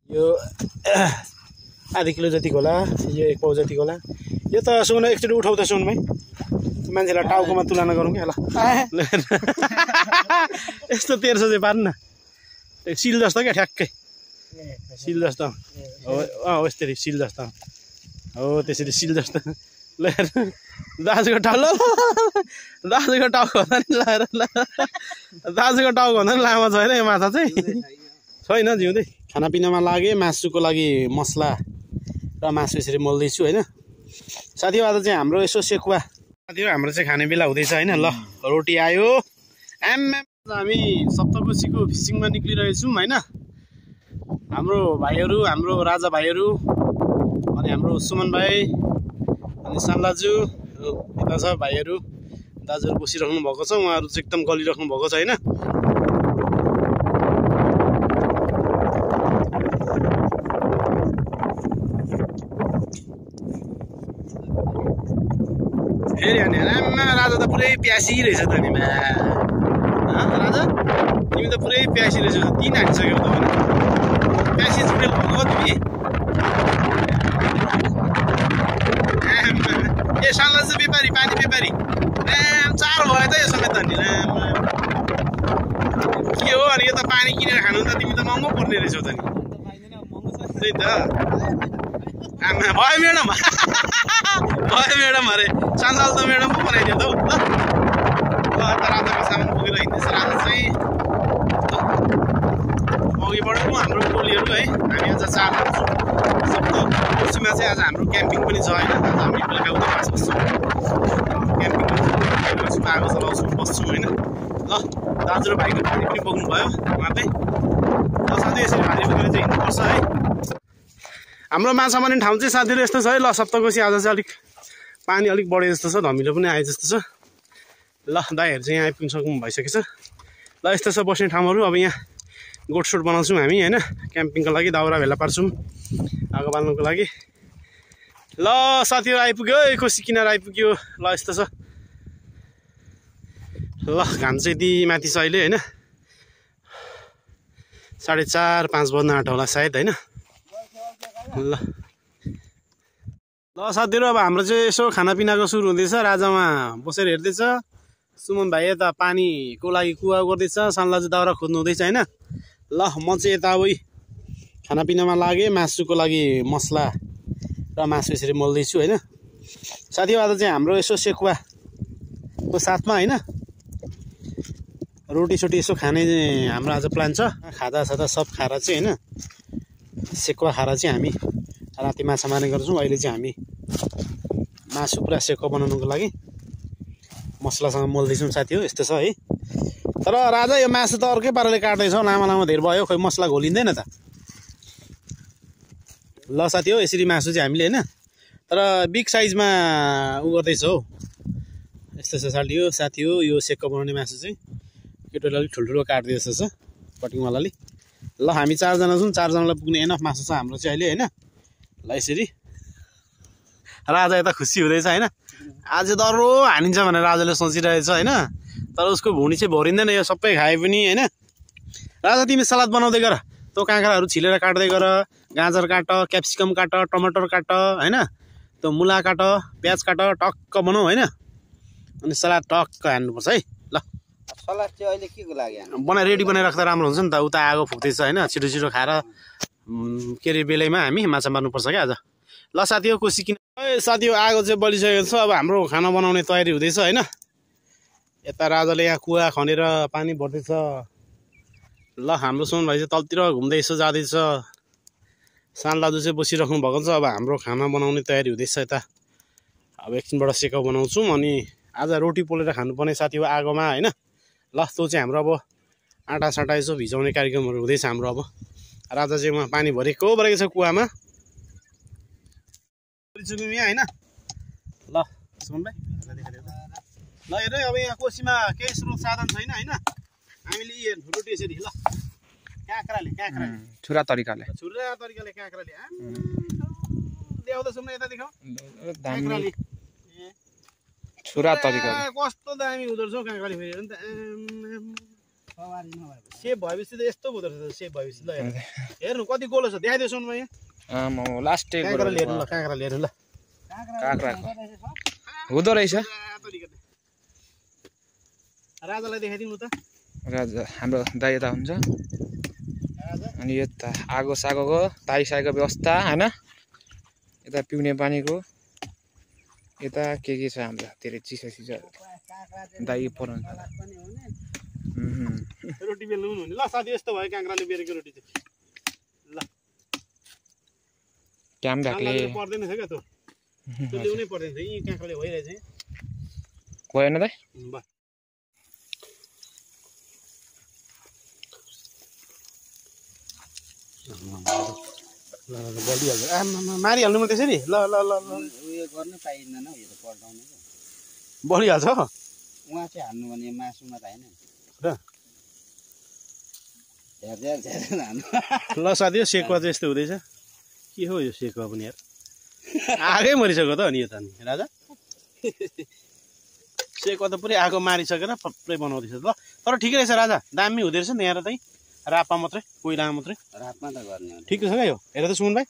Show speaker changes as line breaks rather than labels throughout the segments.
यो आधी किलो जतिको होला, यो 1 पाउ जतिको होला। यो त सुन एकचोटि उठाउ त सुन भाइ, मान्छेलाई टाउकोमा तुलना गरौँ क्या ल। यस्तो 1300 चाहिँ पार्नु न, सिल जस्तो क्या, ठ्याक्कै सिल जस्तो हो। यस्तरी सिल जस्तो हो, त्यसरी सिल जस्तो ल। दाजुको टाउको दाजुको टाउको भन्दा नि लाएर ल, दाजुको टाउको भन्दा नि लामो छैन यो माछा चाहिँ, छैन जिउँदै। खानापिनामा लागे मासुको लागि मसला र मासु यसरी मोल्दैछु होइन साथीहरू। आज चाहिँ हाम्रो यसो सेकुवा साथीहरू, हाम्रो चाहिँ खाने बेला हुँदैछ होइन। ल रोटी आयो। हामी सप्तकोशीको फिसिङमा निक्लिरहेछौँ होइन। हाम्रो भाइहरू, हाम्रो राजा भाइहरू अनि हाम्रो सुमन भाइ अनि सान्दाजु यता छ भाइहरू, दाजुहरू बसिराख्नु भएको छ। उहाँहरू चाहिँ एकदम गलिराख्नु भएको छ होइन। फेरि अनि आमा राजा त पुरै प्यासी रहेछ त नि। राजा तिमी त पुरै प्यासी रहेछ, 3 हानिसक्यौ त भने प्यासी छुटेर भएको तिमी। ए सान्दाजु व्यापारी, पानी व्यापारी 4 भयो त यो समेत नि। के हो अनि यो त पानी किनेर खानु त तिमी त महँगो पर्ने रहेछौ त नि। त्यही त आमा भयो म्याडम, भयो म्याडम अरे सान्दाल त म्याडम पो बनाइदियो त हौ। ल यता राजाको सामान पुगेर हिँड्दैछ राजा चाहिँ। अघि बढौँ हाम्रो टोलीहरू है। हामी आज 4 जना छौँ। सप्तकोशीमा चाहिँ आज हाम्रो क्याम्पिङ पनि छ होइन। आज हामी बेलुका उता बास बस्छौँ, क्याम्पिङ पनि आगो चलाउँछौँ, बस्छौँ होइन। ल दाजु र भाइको पानी पनि बोक्नु भयो उहाँले। ल साथै यसरी भारी बोकेर चाहिँ हिँड्नुपर्छ है। हाम्रो माछा मार्ने ठाउँ चाहिँ साथीहरू यस्तो छ है। ल सप्तकोशी आज चाहिँ अलिक पानी अलिक बढे जस्तो छ, धमिलो पनि आए जस्तो छ। ल दाइहरू चाहिँ यहाँ आइपुग्नु भइसकेछ। ल यस्तो छ बस्ने ठाउँहरू। अब यहाँ गोठसोट बनाउँछौँ हामी होइन, क्याम्पिङको लागि दाउरा भेला पार्छौँ आगो बाल्नुको लागि। ल साथीहरू आइपुग्यो, कोशी किनार आइपुग्यो। ल यस्तो छ। ल घाम चाहिँ यति माथि छ अहिले होइन। 4:30-5 बज्न आँट्यो होला सायद होइन। ल ल साथीहरू अब हाम्रो चाहिँ यसो खानापिनाको सुरु हुँदैछ। राजामा बसेर हेर्दैछ, सुमन भाइ यता पानीको लागि कुवा गर्दैछ, सान्दाजु दाउरा खोज्नु हुँदैछ होइन। ल म चाहिँ यता अब खानापिनामा लागे मासुको लागि मसला र मासु यसरी मोल्दैछु होइन साथीहरू। आज चाहिँ हाम्रो यसो सेकुवाको साथमा होइन रोटीसोटी यसो खाने हाम्रो आज प्लान छ। खाँदा सब खाएर चाहिँ होइन सेकुवा खाएर चाहिँ हामी राति माछा मार्ने गर्छौँ। अहिले चाहिँ हामी मासु पुरा सेकुवा बनाउनुको लागि मसलासँग मोल्दैछौँ साथी हो। यस्तो छ है। तर राजा यो मासु त अर्कै पाराले काट्दैछ, लामो लामो धेरै भयो, खोइ मसला घोलिँदैन त। ल साथी हो यसरी मासु चाहिँ हामीले होइन तर बिग साइजमा उ गर्दैछ हौ। यस्तो छ साथी हो यो सेकुवा बनाउने मासु चाहिँ केटोले अलिक ठुल्ठुलो काट्दै जस्तो छ कटिङवालाले। ल हामी 4 जना छौँ, 4 जनालाई पुग्ने एनफ मासु छ हाम्रो चाहिँ अहिले होइन। ल यसरी राजा यता खुसी हुँदैछ होइन। आज दह्रो हानिन्छ भनेर राजाले सोचिरहेछ होइन। तर उसको भुँडी चाहिँ भरिँदैन, यो सबै खाए पनि होइन। राजा तिमी सलाद बनाउँदै गर, तँ काँक्राहरू छिलेर काट्दै गर, गाजर काट, क्याप्सिकम काट, टमाटर काट होइन, त्यो मुला काट, प्याज काट, टक्क बनाऊ होइन। अनि सलाद टक्क हान्नुपर्छ है। ल
सलाद चाहिँ अहिले के को लागि
रेडी बनाएर राख्दा राम्रो हुन्छ नि त। उता आगो फुक्दैछ होइन, छिटो छिटो खाएर के अरे बेलैमा हामी माछा मार्नुपर्छ क्या आज। ल साथी हो कोसी किन साथी हो आगो चाहिँ बलिसकेको छ। अब हाम्रो खाना बनाउने तयारी हुँदैछ होइन। यता राजाले यहाँ कुवा खनेर पानी भर्दैछ। ल हाम्रो सुमन भाइ चाहिँ तलतिर घुम्दै यसो जाँदैछ, सान्दाजु चाहिँ बसिराख्नु भएको छ। अब हाम्रो खाना बनाउने तयारी हुँदैछ यता। अब एकछिनबाट सेकाउ बनाउँछौँ अनि आज रोटी पोलेर खानुपर्ने साथी हो आगोमा होइन। ल त्यो चाहिँ हाम्रो अब आँटा साँटा यसो भिजाउने कार्यक्रमहरू हुँदैछ हाम्रो। अब राजा चाहिँ उहाँ पानी भरेको छ कुवामा यहाँ होइन। ल सुमन भाइ ल हेर अब यहाँ कोसीमा केही स्रोत साधन छैन होइन। हामीले रोटी यसरी ल काँक्राले
छुरा तरिकाले
काँक्राले ल्याउँदैछौँ न यता देखाऊ काँक्राले
छुरा तरिकाले
कस्तो दामी हुँदो रहेछ हौ काँक्राले फेरि त। सेप भएपछि त यस्तो हुँदो रहेछ सेप भएपछि ल हेर्नु कति गोलो छ देखाइदियो सुनमा यहाँ
लास्टै
काँक्रा लिएर ल काँक्रा लिएर ल
काँक्राको हुँदो रहेछ
राजालाई देखाइदिनु त
राजा हाम्रो दाइ यता हुन्छ अनि यता आगो सागोको तारिसागोको व्यवस्था होइन यता पिउने पानीको यता के छ हाम्रो धेरै चिसो दाइ पराउँछ
रोटी बेल्नु हुने ल साथी यस्तो भयो काँक्राले बेरेको रोटी चाहिँ ल
क्याम भ्याकले
पर्दैन थियो क्या त्यो ल्याउनै पर्दैन थियो यी काँक्राले भइरहेछ
गएन दाइ
बलिहाल्छ आमा मारिहाल्नु म त्यसरी ल ल ल
उयो गर्नै पाइँदैन हौ यो त पड्काउने
बलिहाल्छ
उहाँ चाहिँ हाल्नु भने मासुमा त होइन
ल साथी यो सेकुवा चाहिँ यस्तो हुँदैछ के हो यो सेकुवा पनि यार आगै मरिसक्यो त अनि यो त नि राजा सेकुवा त पुरै आगो मारिसकेर पुरै बनाउँदैछ ल तर ठिकै रहेछ राजा दामी हुँदो रहेछ नि यहाँ र चाहिँ रापा मात्रै कोइलामा मात्रै
रातमा त गर्ने
ठिकै छ क्या यो हेर त सुमन भाइ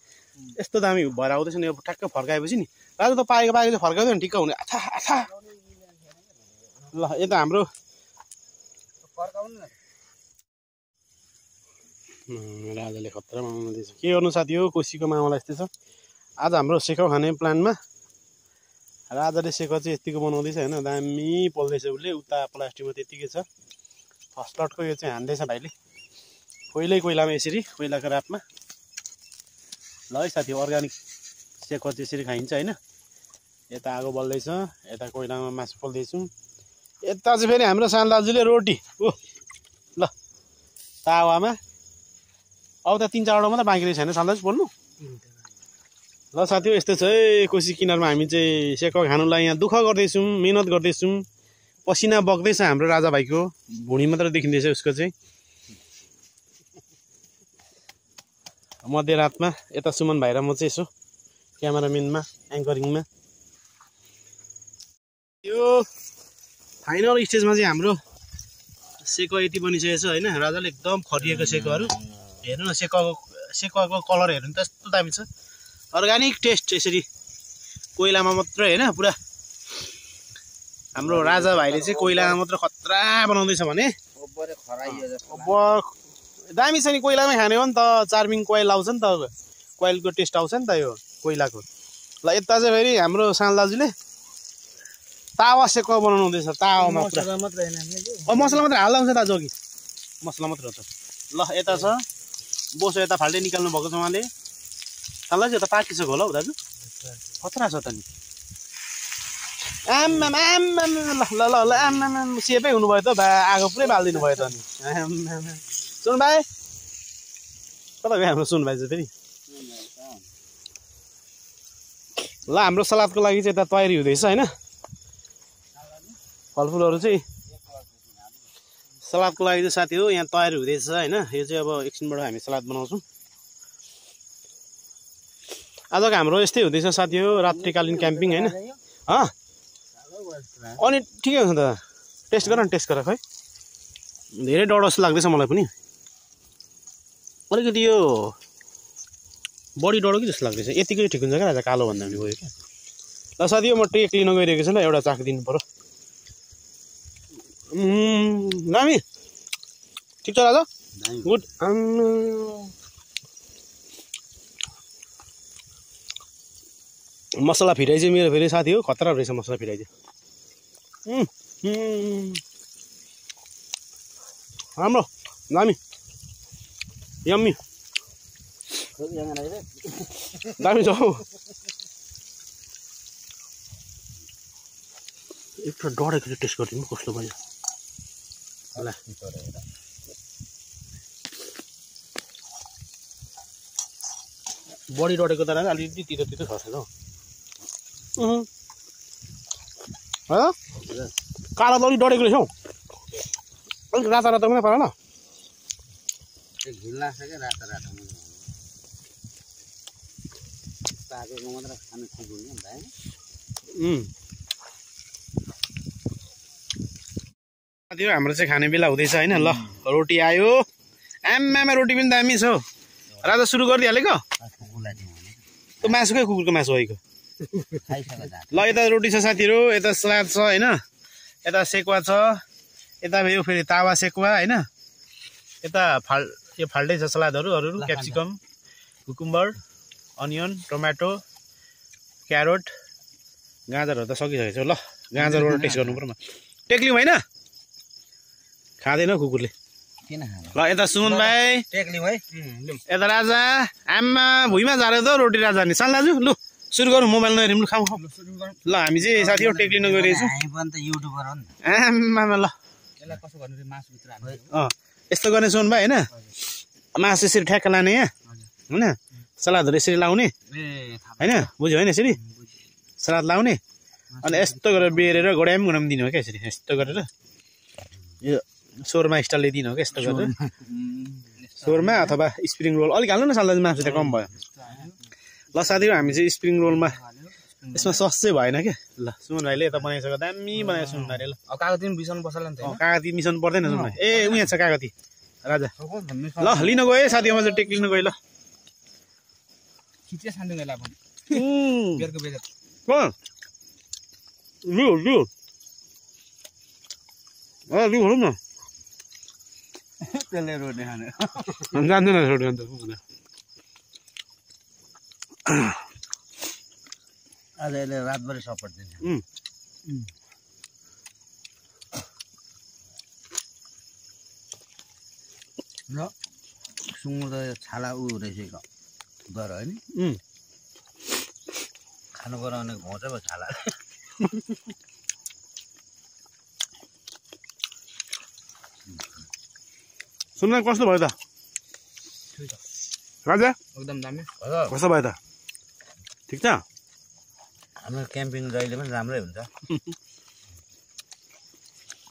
यस्तो दामी भएर आउँदैछ नि यो ठ्याक्क फर्काएपछि नि राजा त पाएको चाहिँ फर्काउँदैन ठिक्क हुने आथा आथा ल यता हाम्रो राजाले खतरा बनाउँदैछ के गर्नु साथी हो कोसीको मामला यस्तै छ आज हाम्रो सेकाउ खाने प्लानमा राजाले सेकाउ चाहिँ यतिको बनाउँदैछ होइन दामी पोल्दैछ उसले उता प्लास्टिकमा त्यतिकै छ फर्स्ट लटको यो चाहिँ हान्दैछ भाइले कोइलामा यसरी कोइलाको रापमा ल है साथी अर्ग्यानिक सेकुवा चाहिँ यसरी खाइन्छ होइन यता आगो बल्दैछ यता कोइलामा मासु पोल्दैछौँ यता चाहिँ फेरि हाम्रो सानो दाजुले रोटी ओ ल तावामा अब त 3-4वटा मात्रै बाँकी रहेछ होइन सानो दाजु बोल्नु ल साथी हो यस्तो छ है कोसी किनारमा हामी चाहिँ सेकुवा खानुलाई यहाँ दुःख गर्दैछौँ मिहिनेत गर्दैछौँ पसिना बग्दैछ हाम्रो राजा भाइको भुँडी मात्र देखिँदैछ उसको चाहिँ मध्यरातमा यता सुमन भाइ र म चाहिँ यसो क्यामेराम्यानमा एङ्करिङमा यो फाइनल स्टेजमा चाहिँ हाम्रो सेकुवा यति बनिसकेको छ होइन राजाले एकदम खरिएको सेकुवाहरू हेर्नु न सेकुवाको कलर हेर्नु त यस्तो दामी छ अर्ग्यानिक टेस्ट यसरी कोइलामा मात्रै होइन पुरा हाम्रो राजा भाइले चाहिँ कोइलामा मात्र खतरा बनाउँदैछ भने अब दामी छ नि कोइलामै खाने हो नि त चार्मिङ कोइल आउँछ नि त कोइलको टेस्ट आउँछ नि त यो कोइलाको ल यता चाहिँ फेरि हाम्रो सानो दाजुले तावा सेकुवा बनाउनु हुँदैछ तावामा मसला मात्रै हाल्दा हुन्छ दाजु अघि मसला मात्रै हो त ल यता छ बोसो यता फाल्टै निकाल्नु भएको छ उहाँले तालाई चाहिँ यता पाकिसक्यो होला हौ दाजु खतरा छ त नि आम्मा ल ल ल ल आम्मा सेपै हुनुभयो त आगो पुरै बालिदिनु भयो त नि सुन भाइ कता गयो हाम्रो सुन भाइ चाहिँ फेरि ल हाम्रो सलादको लागि चाहिँ यता तयारी हुँदैछ होइन फलफुलहरू चाहिँ सलादको लागि चाहिँ साथी हो यहाँ तयारी हुँदैछ होइन यो चाहिँ अब एकछिनबाट हामी सलाद बनाउँछौँ आजको हाम्रो यस्तै हुँदैछ साथी हो रात्रिकालीन क्याम्पिङ होइन अनि ठिकै हुन्छ त टेस्ट गर न टेस्ट गर खै धेरै डर जस्तो लाग्दैछ मलाई पनि अलिकति यो बढी डढो कि जस्तो लाग्दैछ यतिकै ठिक हुन्छ क्या राजा कालो भन्दा पनि गयो क्या ल साथी हो म टेक लिन गइरहेको छु ल एउटा चाख दिनु पर्यो दामी ठिक छ राजा गुड मसला फिराइ चाहिँ मेरो फेरि साथी हो खतरा रहेछ मसला फिराइ चाहिँ राम्रो दामी यम्मी दामी छ हौ एकपल्ट डढेको टेस्ट गरिदिनु कस्तो भयो ल बढी डढेको त अलिकति तितो तितो छ कालो त अलिक डढेको रहेछ हौ अलिक राता राता मात्रै पार ल
घिन लाग्छ क्या रातो रातो पाकेको मात्र खानु ठिक हुने भाइ
त्यो हाम्रो चाहिँ खाने बेला हुँदैछ होइन ल रोटी आयो आम्मामा रोटी पनि दामी छ हौ राजा सुरु गरिदिइहालेको त्यो मासुकै कुकुरको मासु होइको ल यता रोटी छ साथीहरू यता सलाद छ होइन यता सेकुवा छ यता यो फेरि तावा सेकुवा होइन यता यो फाल्टै छ सलादहरू अरू capsicum cucumber onion tomato carrot गाजरहरू त सकिसकेको छ ल गाजरबाट टेस्ट गर्नु पर्यो टेक्लिउँ होइन खाँदैन कुकुरले ल यता सुमन भाइ यता राजा आम्मा भुइँमा झारे त रोटी राजा नि साल दाजु लु सुरु गरौँ मोबाइल नहेरौँ लु खाउँ ल हामी चाहिँ साथीहरू टेक्लिन गइरहेछौँ आम्मामा ल यस्तो गर्ने सुमन भाइ होइन मासु यसरी ठ्याक्क लाने यहाँ होइन सलादहरू यसरी लाउने होइन बुझ्यो होइन यसरी सलाद लाउने अनि यस्तो गरेर बेरेर गोडाइम गुडाम दिनु हो क्या यसरी यस्तो गरेर यो सोरमा स्टाइलले दिनु हो क्या यस्तो गरेर सोरमा अथवा स्प्रिङ रोल अलिक हाल्नु न साल दाजु मासु त कम भयो ल साथीहरू हामी चाहिँ स्प्रिङ रोलमा यसमा सस चाहिँ भएन क्या ल सुमन भाइले यता बनाइसक्यो दामी बनाएको सुमन भाइले ल
कागती मिसाउनु पर्छ नि त
कागती मिसाउनु पर्दैन सुमन भाइ ए उहाँ छ कागती राजा ल लिन गयो है साथी मजा टेक लिन गयो ल
खिचिया सान्दै गएला अब बेरको बेर
लु लु लु हौँ न
त्यसले रोटी खाने
जान्दैन रोटी अन्त
आज यसले रातभरि सपोर्ट दिन्छ ल सुँगुर त छाला ऊ रहेछ गर होइन खानु बनाउने घोच भयो छाला
सुन्न कस्तो भयो त राजा
एकदम दामी
कस्तो भयो त ठिक छ
हाम्रो क्याम्पिङ जहिले पनि राम्रै हुन्छ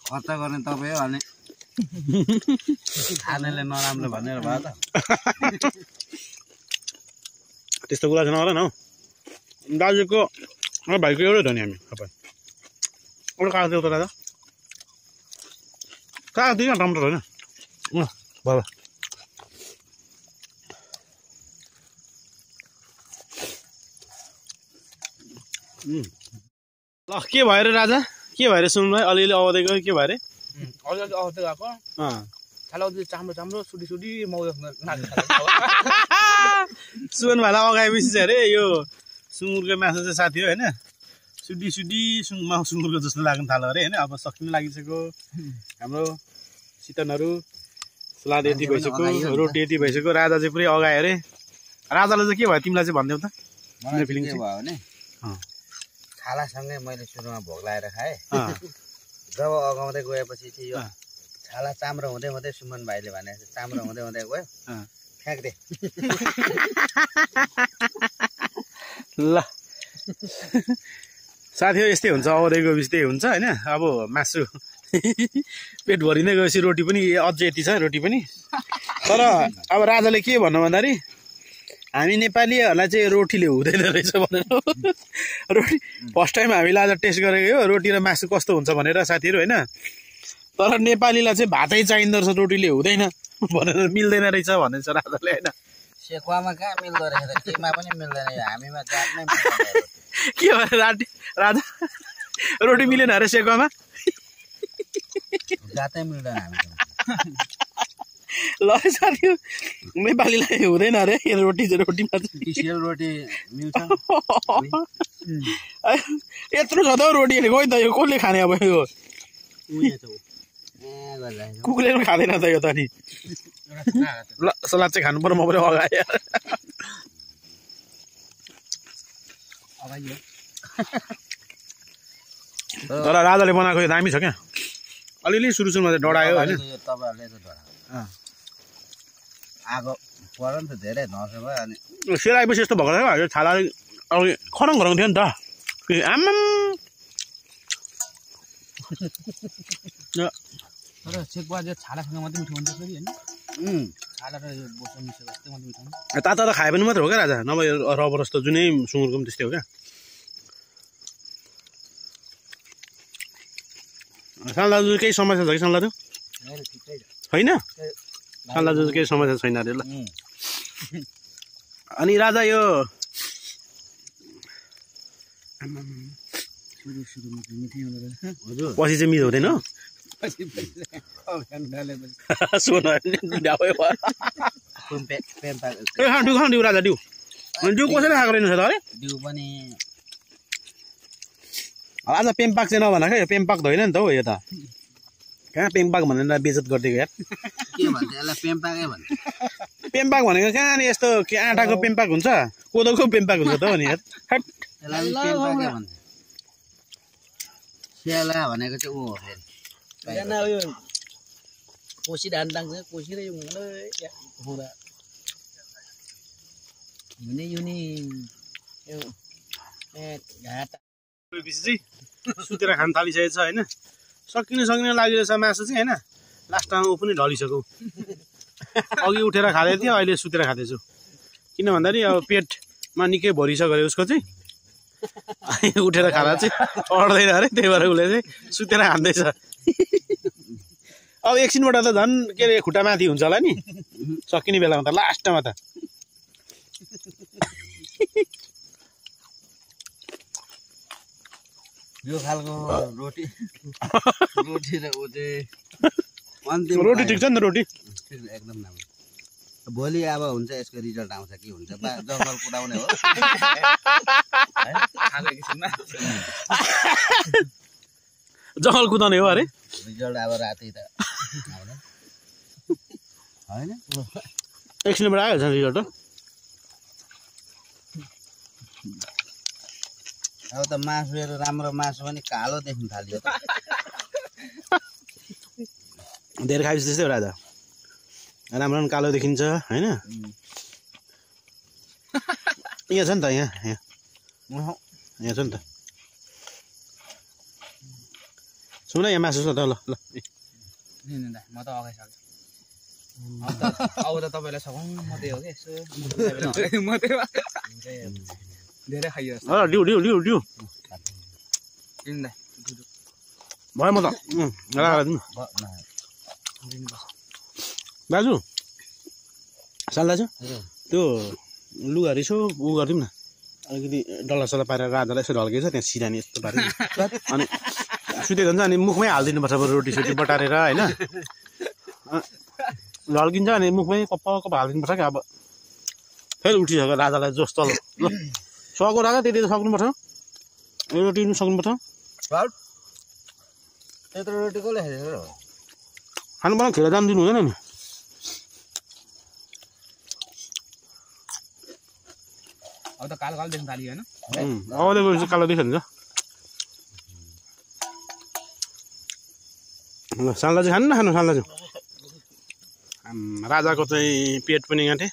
खर्च गर्ने तपाईँ हो अनि खानेले नराम्रो भनेर भयो त
त्यस्तो कुरा छैन होला न हौ दाजुको भाइको एउटै हो नि हामी सबै एउटा कागज देऊ त राजा कागज दिनु टमाटर होइन भयो ल के भयो रे राजा के भयो रे सुन भाइ अलिअलि आउँदै गयो के भयो रे
अलिअलि आउँदै गएको छाला चाम्रो चाम्रो सुडी सुडी मौज
सुन भाइलाई अगाएपछि चाहिँ अरे यो सुँगुरको मासु चाहिँ साथी हो होइन सुडी सुडी सुँगुरको जस्तो लाग्नु थाल्यो अरे होइन अब सकिनु लागिसक्यो हाम्रो चिकनहरू सलाद यति भइसक्यो रोटी यति भइसक्यो राजा चाहिँ पुरै अगायो अरे राजालाई चाहिँ के भयो तिमीलाई चाहिँ भनिदेऊ त
मलाई फिलिङ के भयो भने छालासँगै मैले सुरुमा भोग लगाएर खाएँ जब अगाउँदै गएपछि चाहिँ यो छाला चाम्रो हुँदै हुँदै सुमन भाइले भने चाम्रो हुँदै हुँदै गयो फ्याँक्दे
ल साथी हो यस्तै हुन्छ आउँदै गएपछि त्यही हुन्छ होइन अब मासु पेट भरिँदै गएपछि रोटी पनि अझै यति छ रोटी पनि तर अब राजाले के भन्नु भन्दाखेरि हामी नेपालीहरूलाई चाहिँ रोटीले हुँदैन रहेछ भनेर रोटी फर्स्ट टाइम हामीले आज टेस्ट गरेको हो रोटी र मासु कस्तो हुन्छ भनेर साथीहरू होइन तर नेपालीलाई चाहिँ भातै चाहिँदो रहेछ रोटीले हुँदैन भनेर मिल्दैन रहेछ भनेछ राजाले होइन
सेकुवामा कहाँ मिल्दो रहेछ केमा पनि मिल्दैन हामीमा जात नै
के भने राजा रोटी मिलेन अरे सेकुवामा
जातै मिल्दैन हामीसँग
ल साथी नेपालीलाई हुँदैन अरे रोटी चाहिँ रोटीमा
स्पेसियल रोटी मिल्छ
यत्रो छ त रोटीले खोइ त यो कसले खाने अब यो कुकुरले पनि खाँदैन त यो त नि ल सलाद चाहिँ खानु पर्यो म पनि अगाएँ तर राजाले बनाएको यो दामी छ क्या अलिअलि सुरु सुरुमा चाहिँ डढायो होइन
तपाईँहरूले त डढायो आगो पऱ्यो नि त धेरै धसो भयो अनि
सेलाएपछि यस्तो भएको थियो यो छाला अघि खरङ खरङ थियो नि त आम्माम
तर सेकुवा चाहिँ छालासँग मात्रै मिठो हुन्छ फेरि होइन छाला र यो बोसो मिसेर मात्रै मिठो हुन्छ
ताता त खायो भने मात्रै हो क्या राजा नभए रबर जस्तो जुनै सुँगुरको पनि त्यस्तै हो क्या साल दाजु केही समस्या छ कि साल दाजु
मेरो ठिकै छ
होइन साल दाजु केही समस्या छैन अरे ल अनि राजा यो
सुरुमा चाहिँ मिठै हुँदो रहेछ हजुर
पछि चाहिँ मिठो हुँदैन सोन डिउ राजा डिउ डिउ कसैले खाएको रहेन त है
डिउ पनि
आज पेम्पाक चाहिँ नभन क्या यो पेम्पाक त होइन नि त हौ यो त कहाँ पेम्पाक भनेर बेइज्जत गरिदिएको यार
के भन्छ यसलाई पेम्पाकै भन्छ
पेम्पाक भनेको कहाँ नि यस्तो के आँटाको पेम्पाक हुन्छ कोदोको पेम्पाक हुन्छ त हो नि यार हट
यसलाई पेम्पाकै भन्छ स्याला भनेको चाहिँ ऊ हो फेरि
कोसी धान तान्छ कोसी र हुँदा हिँड्ने युनि यो घाट
पछि चाहिँ सुतेर खान थालिसकेको छ होइन सकिने लागिरहेछ मासु चाहिँ होइन लास्टमा ऊ पनि ढलिसक्यो अघि उठेर खाँदै थियो अहिले सुतेर खाँदैछु किन भन्दाखेरि अब पेटमा निकै भरिसक्यो अरे उसको चाहिँ उठेर खाँदा चाहिँ अड्दैन अरे त्यही भएर उसले चाहिँ सुतेर खाँदैछ अब एकछिनबाट त झन् के अरे खुट्टा माथि हुन्छ होला नि सकिने बेलामा त लास्टमा त
यो खालको रोटी रोटी र ऊ चाहिँ
रोटी ठिक छ नि त रोटी
एकदम राम्रो भोलि अब हुन्छ यसको रिजल्ट आउँछ के हुन्छ जङ्गल कुदाउने हो
जङ्गल कुदाउने हो अरे
रिजल्ट अब राति त होइन
एकछिनबाट आइहाल्छ रिजल्ट
अब त मासुहरू राम्रो मासु पनि कालो देख्न थाल्यो
धेरै खाएपछि त्यस्तै हो राजा राम्रो पनि कालो देखिन्छ होइन यहाँ छ नि त यहाँ छ नि त सुन यहाँ मासु छ त ल ल
म त अगाइसकेँ अब त तपाईँलाई सघाउँ मात्रै हो कि यसो धेरै खाइयो
डिउ डिउ डिउ डिउ भयो म त दाजु साल दाजु त्यो लुगाहरू यसो उ गरिदिउँ न अलिकति डल्लासल्ला पारेर राजालाई यसो ढल्केछ त्यहाँ सिरानी यस्तो पारेर अनि सुते जान्छ अनि मुखमै हालिदिनुपर्छ अब रोटी सोटी बटारेर होइन ढल्किन्छ अनि मुखमै कप्प कप्प हालिदिनुपर्छ क्या अब फेरि उठिसक्यो राजालाई जोस चल ल सको राजा त्यति त सक्नुपर्छ रोटी पनि सक्नुपर्छ
त्यत्रो रोटी कसले खाइदियो
खानु पर्ने खेर जानु दिनु हुँदैन नि
अब त कालो कालो देख्न थाल्यो होइन
आउँदै गएपछि कालो देखिन्छ ल साल दाजु खानु न खानु साल दाजु राजाको चाहिँ पेट पनि गाँठे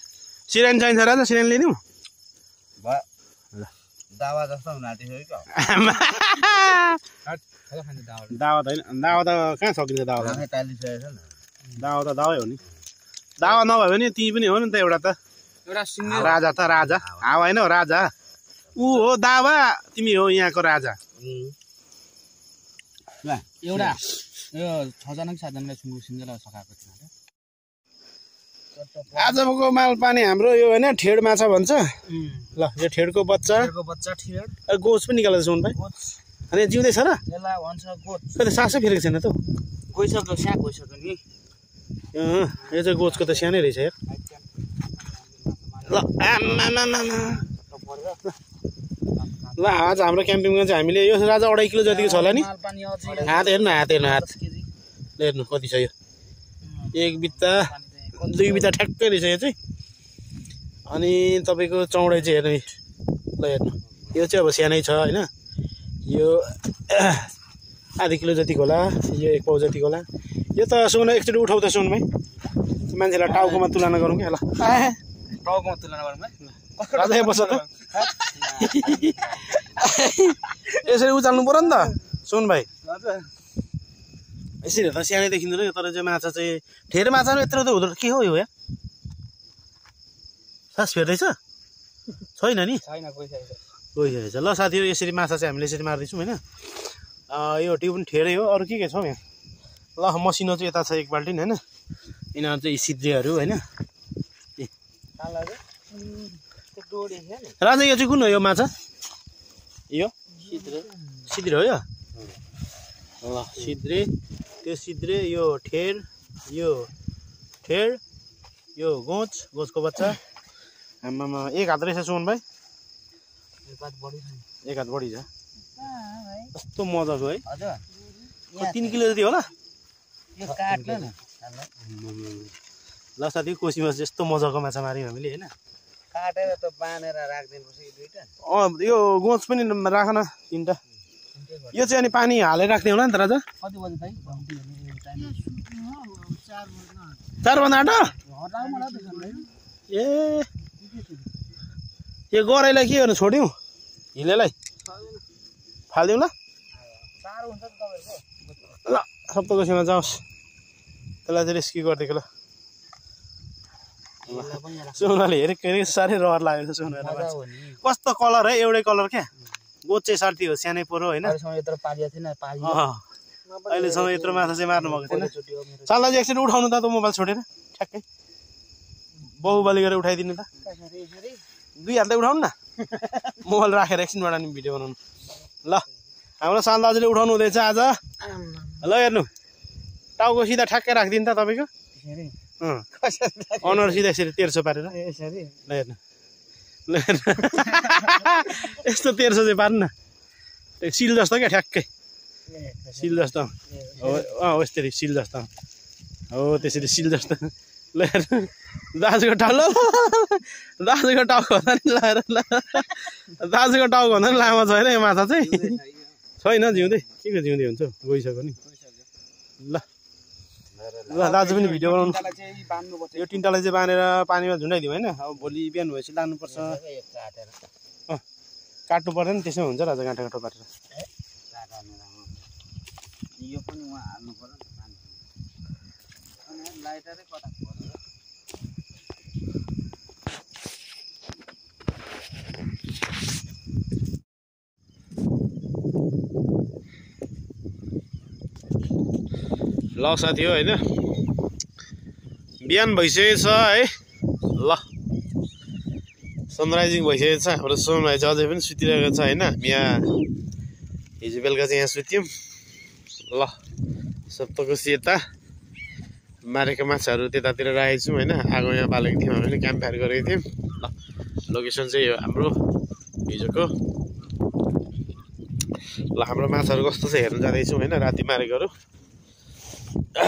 सिरानी चाहिन्छ राजा सिरानी ल्याइदिउँ
दावा जस्तो हुन आँटिसक्यो क्या
दावा त होइन दावा त कहाँ सकिन्छ दावा त
टालिसकेको छ नि
दावा त दावै हो नि दावा नभए भने तिमी पनि हो नि त एउटा त राजा त राजा हावा होइन हो राजा ऊ हो दावा तिमी हो यहाँको राजा
एउटा यो 6जना कि 7जनालाई सुँगुर सिङ्गल सकाएको थियो
आजको माल पानी हाम्रो यो होइन ठेड माछा भन्छ ल यो ठेडको बच्चा
ठेड
गोज पनि निकालेको छ भाइ अनि जिउँदै छ र
यसलाई भन्छ गोज
कति सासै फेरेको छैन त
गइसक्यो स्याक गइसक्यो नि
यो चाहिँ गोजको त सानै रहेछ यार ल ल आज हाम्रो क्याम्पिङमा चाहिँ हामीले यो राजा 2.5 किलो जतिको छ होला नि हात हेर्नु हात हेर्नु कति छ यो एक बित्ता 2 बित्ता ठ्याक्कै रहेछ यो चाहिँ अनि तपाईँको चौडाइ चाहिँ हेर्नु ल हेर्नु यो चाहिँ अब सानै छ होइन यो आधी किलो जतिको होला यो 1 पाउ जतिको होला यो त सुन एकचोटि उठाउ त सुन भाइ मान्छेलाई टाउकोमा तुलना गरौँ क्या ल
टाउकोमा तुलना गरौँ है
राजा बस्छ त यसरी उचाल्नु पर्यो नि त सुन भाइ यसरी हेर्दा सानै देखिँदैन यो तर चाहिँ माछा चाहिँ ठेर माछा यत्रो त हुँदो के हो यो या सास फेर्दैछ छैन नि
छैन गइसकेको
गइसकेको छ ल साथीहरू यसरी माछा चाहिँ हामीले यसरी मार्दैछौँ होइन यो टिउन ठेरै हो अरू के छ हौ यहाँ ल मसिनो चाहिँ यता छ एक बाल्टिन होइन यिनीहरू चाहिँ सिद्रेहरू होइन राजा यो चाहिँ कुन हो यो माछा यो सिद्रे हो यो ल सिद्रे त्यो सिद्रे यो ठेर यो गोचको बच्चा आमामा एक हात रहेछ सुमन भाइ एक हात बढी छ कस्तो मजाको है 3 किलो जति होला ल साथी कोसी माछा यस्तो मजाको माछा मार्यौँ हामीले होइन
काटेर त बाँधेर राखिदिनुपर्छ कि दुईटा
यो गोच पनि राख न 3टा यो चाहिँ अनि पानी हालेर राख्ने होला नि त राजा
कति बजे भाइ
4 भन्दा आँट ए यो गराइलाई के गर्नु छोड्यौँ हिलेलाई फालिदिउँ ल ल सप्तकोसीमा जाओस् त्यसलाई चाहिँ रेस्क्यु गरिदिएको ल सोनाले हेरेको साह्रै रहर लागेको छ सोनालाई कस्तो कलर है एउटै कलर क्या गोच चाहिँ साथी हो सानै पोरो होइन अहिलेसम्म यत्रो माछा चाहिँ मार्नु भएको थिएन चाललाई चाहिँ एकचोटि उठाउनु त मोबाइल छोडेर ठ्याक्कै बाहुबली गरेर उठाइदिनु त 2 हातले उठाउनु न मोबाइल राखेर एकछिनबाट नि भिडियो बनाउनु ल हाम्रो साल दाजुले उठाउनु हुँदैछ आज ल हेर्नु टाउको सिधा ठ्याक्कै राखिदिनु त तपाईँको अनुहार सिधा यसरी 1300 पारेर ल हेर्नु ल हेर्नु यस्तो 1300 चाहिँ पार्नु न सिल जस्तो क्या ठ्याक्कै सिल जस्तो हो यस्तरी सिल जस्तो हो त्यसरी सिल जस्तो ल हेर्नु दाजुको टाउको दाजुको टाउको भन्दा नि लगाएर ल दाजुको टाउको भन्दा नि लामो छैन यो माछा चाहिँ छैन जिउँदै के को जिउँदै हुन्छ गइसक्यो नि ल ल दाजु पनि भिडियो बनाउनु यो 3टालाई चाहिँ बाँधेर पानीमा झुन्डाइदिउँ होइन अब भोलि बिहान भएपछि लानुपर्छ काट्नु पर्दैन त्यसमै हुन्छ राजा गाँठो पारेर
यो पनि उहाँ हाल्नु पर्यो नि त लाइटरै कता
ल साथी हो होइन बिहान भइसकेको छ है ल सनराइजिङ भइसकेको छ हाम्रो सनराइज अझै पनि सुतिरहेको छ होइन यहाँ हिजो बेलुका चाहिँ यहाँ सुत्यौँ ल सप्तकोसी यता मारेका माछाहरू त्यतातिर राखेको छौँ होइन आगो यहाँ बालेको थियौँ हामीले क्याम्प फायर गरेको थियौँ ल लोकेसन चाहिँ यो हाम्रो हिजोको ल हाम्रो माछाहरू कस्तो छ हेर्नु जाँदैछौँ होइन राति मारेकोहरू ल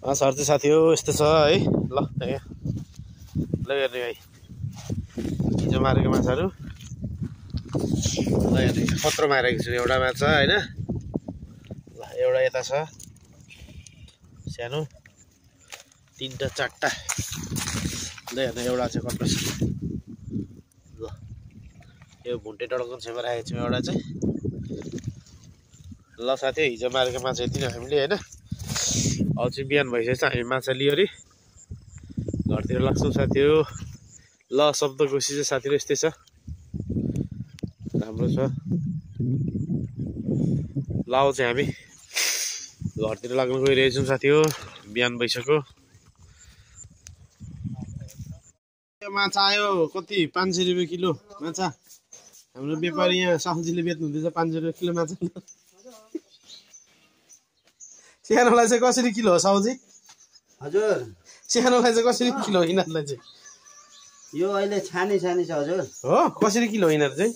माछाहरू चाहिँ साथी हो यस्तो छ है ल यहाँ ल हेर्ने है हिजो मारेको माछाहरू ल हेर्ने खत्रो मारेको छु एउटा माछा होइन ल एउटा यता छ सानो 3टा 4टा ल हेर्ने एउटा चाहिँ कत्रो छ ल यो भुन्टे डडको छेउमा राखेको छौँ एउटा चाहिँ ल साथी हिजो मारेको माछा यति नै हामीले होइन अब चाहिँ बिहान भइसकेको छ हामी माछा लियो अरे घरतिर लाग्छौँ साथी हो ल सप्तकोसी चाहिँ साथीहरू यस्तै छ राम्रो छ ल चाहिँ हामी घरतिर लाग्नु गइरहेछौँ साथी हो बिहान भइसक्यो माछा आयो कति 500 रुपियाँ किलो माछा हाम्रो व्यापारी यहाँ साहुजीले बेच्नु हुँदैछ 500 रुपियाँ किलो माछा सानोलाई चाहिँ कसरी किलो हो साहुजी
हजुर
सानोलाई चाहिँ कसरी किलो हो यिनीहरूलाई चाहिँ
यो अहिले छानी छ हजुर
हो कसरी किलो हो यिनीहरू चाहिँ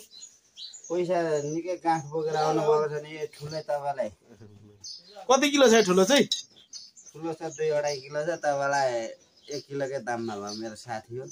पैसा निकै गाँठ बोकेर आउनु भएको छ नि यो ठुलै तपाईँलाई
कति किलो छ ठुलो चाहिँ
ठुलो छ 2-2.5 किलो छ तपाईँलाई 1 किलोकै दाममा भयो मेरो साथी हो